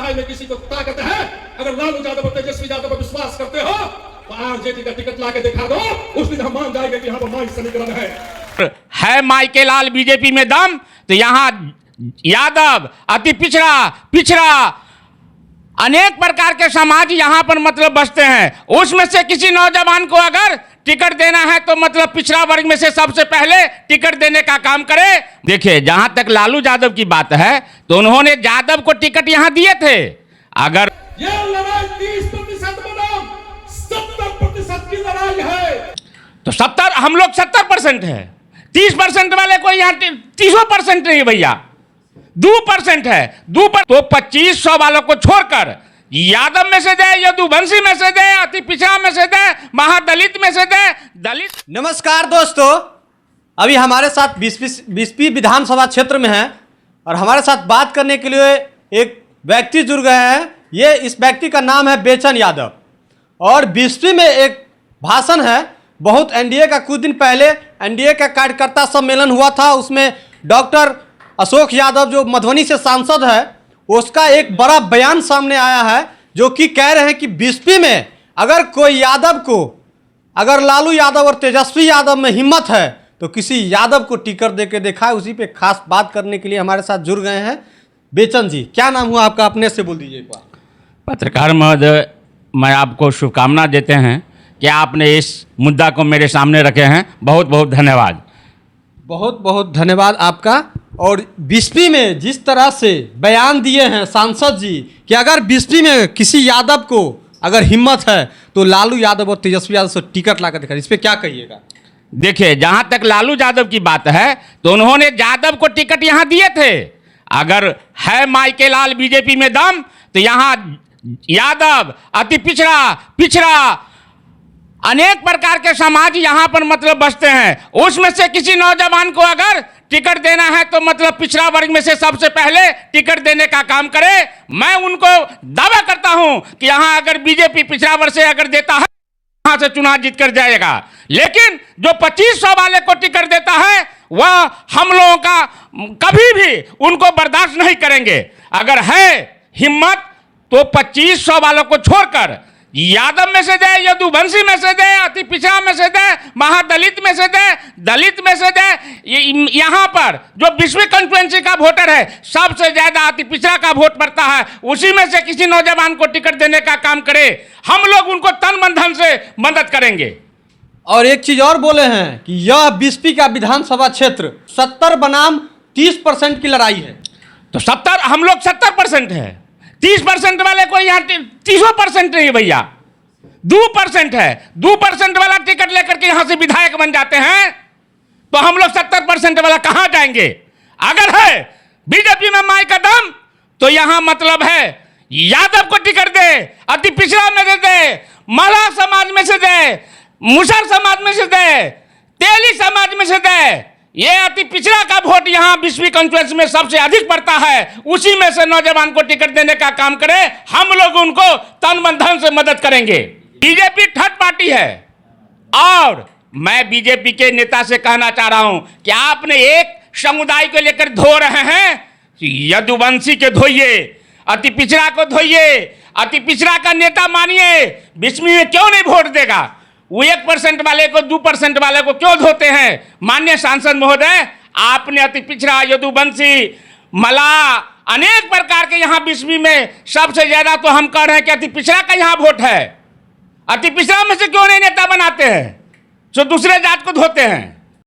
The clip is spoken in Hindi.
लड़ाई में किसी को ताकत है, अगर लालू यादव और तेजस्वी यादव पर विश्वास करते हो तो आरजेडी का टिकट लाके दिखा दो, उस दिन हम मान जाएंगे कि यहाँ पर माई समीकरण है माई के लाल बीजेपी में दम, तो यहाँ यादव अति पिछड़ा अनेक प्रकार के समाज यहाँ पर मतलब बसते हैं। उसमें से किसी नौजवान को अगर टिकट देना है तो मतलब पिछड़ा वर्ग में से सबसे पहले टिकट देने का काम करे। देखिए, जहां तक लालू यादव की बात है तो उन्होंने यादव को टिकट यहां दिए थे। अगर ये लड़ाई 30% बनाम 70% की लड़ाई है तो 70, हम लोग 70% है। 30% वाले को यहाँ 30% नहीं भैया, 2% है। 2% तो 2500 वालों को छोड़कर यादव में से दे, यदुवंशी में से दे, अति पिछड़ा में से दे, महादलित में से दे, दलित। नमस्कार दोस्तों, अभी हमारे साथ बीसपी विधानसभा क्षेत्र में हैं और हमारे साथ बात करने के लिए एक व्यक्ति जुड़ गए हैं। इस व्यक्ति का नाम है बेचन यादव और बीसपी में एक भाषण है। बहुत एनडीए का कुछ दिन पहले एनडीए का कार्यकर्ता सम्मेलन हुआ था, उसमें डॉक्टर अशोक यादव जो मधुबनी से सांसद है उसका एक बड़ा बयान सामने आया है जो कि कह रहे हैं कि बीसपी में अगर कोई यादव को, अगर लालू यादव और तेजस्वी यादव में हिम्मत है तो किसी यादव को टिकट देके देखा है। उसी पे खास बात करने के लिए हमारे साथ जुड़ गए हैं बेचन जी। क्या नाम हुआ आपका, अपने से बोल दीजिए एक बार। पत्रकार महोदय, मैं आपको शुभकामना देते हैं कि आपने इस मुद्दा को मेरे सामने रखे हैं। बहुत बहुत धन्यवाद। बहुत बहुत धन्यवाद आपका। और बीसपी में जिस तरह से बयान दिए हैं सांसद जी कि अगर बीसपी में किसी यादव को अगर हिम्मत है तो लालू यादव और तेजस्वी यादव से टिकट लाकर दिखा, इस पर क्या कहिएगा? देखिए, जहां तक लालू यादव की बात है तो उन्होंने यादव को टिकट यहां दिए थे। अगर है माई के लाल बीजेपी में दम, तो यहां यादव अति पिछड़ा अनेक प्रकार के समाज यहाँ पर मतलब बसते हैं। उसमें से किसी नौजवान को अगर टिकट देना है तो मतलब पिछड़ा वर्ग में से सबसे पहले टिकट देने का काम करे। मैं उनको दावा करता हूं कि यहाँ अगर बीजेपी पिछड़ा वर्ग से अगर देता है वहां से चुनाव जीत कर जाएगा। लेकिन जो 2500 वाले को टिकट देता है वह हम लोगों का कभी भी उनको बर्दाश्त नहीं करेंगे। अगर है हिम्मत तो 2500 वालों को छोड़कर यादव में से दे, यदुवंशी में से दे, अति पिछड़ा में से दे, महादलित में से दे, दलित में से दे। यहाँ पर जो 20वीं कॉन्स्टिट्यूएंसी का वोटर है सबसे ज्यादा अति पिछड़ा का वोट पड़ता है। उसी में से किसी नौजवान को टिकट देने का काम करे, हम लोग उनको तन मन धन से मदद करेंगे। और एक चीज और बोले हैं कि यह बीसपी का विधानसभा क्षेत्र 70 बनाम 30% की लड़ाई है। तो 70, हम लोग 70% है। 30% वाले को यहाँ 30% नहीं भैया, 2% है। 2% वाला टिकट लेकर के यहाँ से विधायक बन जाते हैं तो हम लोग 70% वाला कहाँ जाएंगे? अगर है बीजेपी में माई का दम तो यहाँ मतलब है यादव को टिकट दे, अति पिछड़ा में दे, मला समाज में से दे, मुसर समाज में से दे, तेली समाज में से दे। ये अति पिछड़ा का वोट यहाँ 20वीं कॉन्स्टिट्यूएंसी में सबसे अधिक पड़ता है। उसी में से नौजवान को टिकट देने का काम करे, हम लोग उनको तन मन धन से मदद करेंगे। बीजेपी थर्ड पार्टी है और मैं बीजेपी के नेता से कहना चाह रहा हूं कि आपने एक समुदाय को लेकर धो रहे हैं, यदुवंशी के धोइए, अति पिछड़ा को धोइए, अति पिछड़ा का नेता मानिए। 20वीं में क्यों नहीं वोट देगा? वो 1% वाले को, 2% वाले को क्यों धोते हैं? माननीय सांसद महोदय, आपने अति पिछड़ा, यदुवंशी, मला, अनेक प्रकार के यहाँ 20वीं में सबसे ज्यादा तो हम कह रहे हैं कि अति पिछड़ा का यहाँ वोट है। अति पिछड़ा में से क्यों नहीं नेता बनाते हैं जो दूसरे जात को धोते हैं?